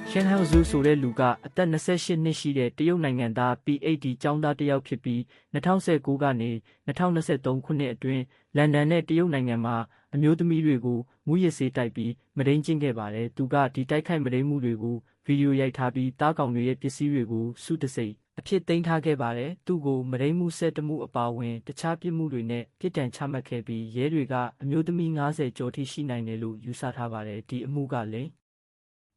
ရှန်ဟောင်ဇူဆိုတဲ့လူကအသက်28နှစ်ရှိတဲ့တရုတ်နိုင်ငံသား PhD ကျောင်းသားတစ်ယောက်ဖြစ်ပြီး2019ကနေ2023ခုနှစ်အတွင်းလန်ဒန်နဲ့တရုတ်နိုင်ငံမှာအမျိုးသမီးတွေကိုမူးယစ်ဆေးတိုက်ပြီးမဒိန်းကျင့်ခဲ့ပါတယ်။သူကဒီတိုက်ခိုက်မဒိန်းမှုတွေကိုဗီဒီယိုရိုက်ထားပြီးသားကောင်တွေရဲ့ပစ္စည်းတွေကိုစုတစိမ့်အဖြစ်သိမ်းထားခဲ့ပါတယ်။သူ့ကိုမဒိန်းမှု17မှုအပါအဝင်တခြားပြစ်မှုတွေနဲ့ပြစ်ဒဏ်ချမှတ်ခဲ့ပြီးရဲတွေကအမျိုးသမီး90ကျော်ထိရှိနိုင်တယ်လို့ယူဆထားပါတယ်။ဒီအမှုကလည်း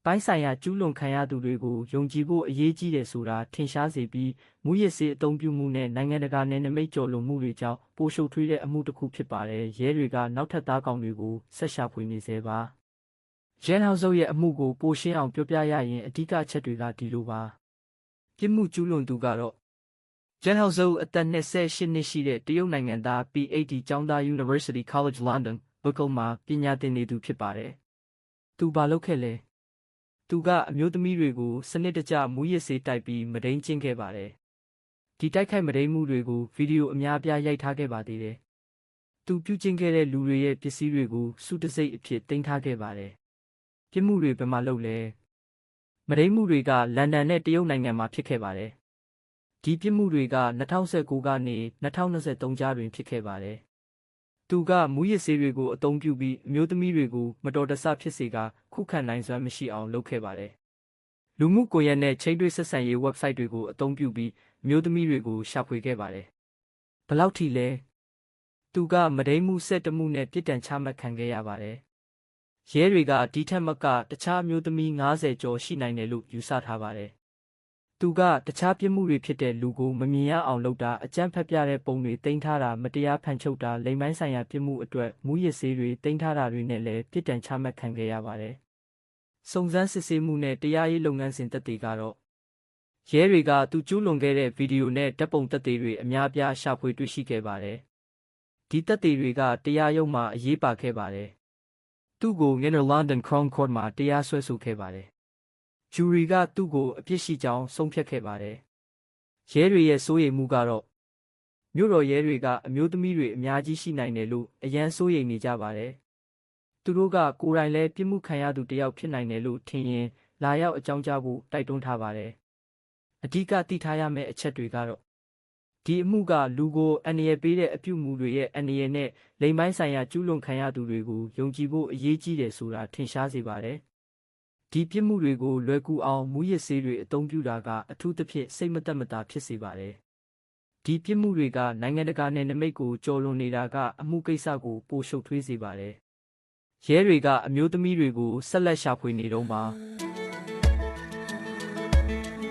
ပိုင်းဆိုင်ရာကျူးလွန်ခံရသူတွေကိုယုံကြည်ဖို့အရေးကြီးတယ်ဆိုတာထင်ရှားစေပြီးမူရစ်စေးအသုံးပြုမှုနဲ့နိုင်ငံတကာနယ်နိမိတ်ကျော်လွန်မှုတွေကြောင့်ပိုရှုပ်ထွေးတဲ့အမှုတစ်ခုဖြစ်ပါတယ်။ရဲတွေကနောက်ထပ်သားကောင်တွေကိုဆက်ရှာဖွေနေစေပါ။ရန်ဟောင်ဇုတ်ရဲ့အမှုကိုပိုရှင်းအောင်ပြောပြရရင်အဓိကအချက်တွေကဒီလိုပါ။ပြစ်မှုကျူးလွန်သူကတော့ရန်ဟောင်ဇုတ်အသက်28နှစ်ရှိတဲ့တရုတ်နိုင်ငံသား PhD ကျောင်းသား University College London ဘက်ကမှာပညာသင်နေသူဖြစ်ပါတယ်။သူဘာလုပ်ခဲ့လဲ။သူကအမျိုးသမီးတွေကိုစနစ်တကျမူးယစ်ဆေးတိုက်ပြီးမဒိန်းကျင့်ခဲ့ပါတယ်။ဒီတိုက်ခိုက်မဒိန်းမှုတွေကိုဗီဒီယိုအများပြားရိုက်ထားခဲ့ပါသေးတယ်။သူပြုကျင့်ခဲ့တဲ့လူတွေရဲ့ပစ္စည်းတွေကိုစုတစိမ့်အဖြစ်သိမ်းထားခဲ့ပါတယ်။ပြစ်မှုတွေဘယ်မှာလုပ်လဲ။မဒိန်းမှုတွေကလန်ဒန်နဲ့တရုတ်နိုင်ငံမှာဖြစ်ခဲ့ပါတယ်။ဒီပြစ်မှုတွေက2019ကနေ2023ကြားတွင်ဖြစ်ခဲ့ပါတယ်။သူကမူးယစ်ဆေးတွေကိုအသုံးပြုပြီးအမျိုးသမီးတွေကိုမတော်တဆဖြစ်စေကခုခံနိုင်စွမ်းမရှိအောင်လုပ်ခဲ့ပါတယ်။လူမှုကွန်ရက်နဲ့ချိန်တွေ့ဆက်ဆံရေး website တွေကိုအသုံးပြုပြီးအမျိုးသမီးတွေကိုရှာဖွေခဲ့ပါတယ်။ဘယ်လောက်ထိလဲ။သူကမဒိန်းမှု17မှုနဲ့ပြစ်ဒဏ်ချမှတ်ခံခဲ့ရပါတယ်။ရဲတွေကဒီထက်မကတခြားအမျိုးသမီး90ကျော်ရှိနိုင်တယ်လို့ယူဆထားပါတယ်။သူကတခြားပြစ်မှုတွေဖြစ်တဲ့လူကိုမမြင်ရအောင်လုပ်တာအကြမ်းဖက်ပြတဲ့ပုံတွေတင်ထားတာမတရားဖန်ချုပ်တာလိမ်ပိုင်းဆိုင်ရာပြစ်မှုအတွက်မူးယစ်ဆေးတွေတင်ထားတာတွေနဲ့လည်းပြစ်ဒဏ်ချမှတ်ခံခဲ့ရပါတယ်။စုံစမ်းစစ်ဆေးမှုနဲ့တရားရေးလုပ်ငန်းစဉ်သက်သေကတော့ရဲတွေကသူကျူးလွန်ခဲ့တဲ့ဗီဒီယိုနဲ့ဓာတ်ပုံသက်သေတွေအများပြားရှာဖွေတွေ့ရှိခဲ့ပါတယ်။ဒီသက်သေတွေကတရားရုံးမှာအရေးပါခဲ့ပါတယ်။သူ့ကိုLondon Crown Court မှာတရားစွဲဆိုခဲ့ပါတယ်။ဂျူရီကသူ့ကိုအပြစ်ရှိကြောင်းဆုံးဖြတ်ခဲ့ပါတယ်။ရဲတွေရဲ့စိုးရိမ်မှုကတော့မြို့တော်ရဲတွေကအမျိုးသမီးတွေအများကြီးရှိနိုင်တယ်လို့အရန်စိုးရိမ်နေကြပါတယ်။သူတို့ကကိုယ်တိုင်လည်းပြစ်မှုခံရသူတစ်ယောက်ဖြစ်နိုင်တယ်လို့ထင်ရင်လာရောက်အကြောင်းကြားဖို့တိုက်တွန်းထားပါတယ်။အဓိကသိထားရမယ့်အချက်တွေကတော့ဒီအမှုကလူကိုအန္တရာယ်ပေးတဲ့အပြုအမူတွေရဲ့အန္တရာယ်နဲ့လိမ်ပိုင်းဆိုင်ရာကျူးလွန်ခံရသူတွေကိုယုံကြည်ဖို့အရေးကြီးတယ်ဆိုတာထင်ရှားစေပါတယ်။ဒီပြစ်မှုတွေကိုလွယ်ကူအောင်မူးယစ်ဆေးတွေအသုံးပြုတာကအထူးသဖြင့်စိတ်မသက်မသာဖြစ်စေပါတယ်။ဒီပြစ်မှုတွေကနိုင်ငံတကာနယ်နိမိတ်ကိုကျော်လွန်နေတာကအမှုကိစ္စကိုပိုရှုပ်ထွေးစေပါတယ်။ရဲတွေကအမျိုးသမီးတွေကိုဆက်လက်ရှာဖွေနေတော့မှာ။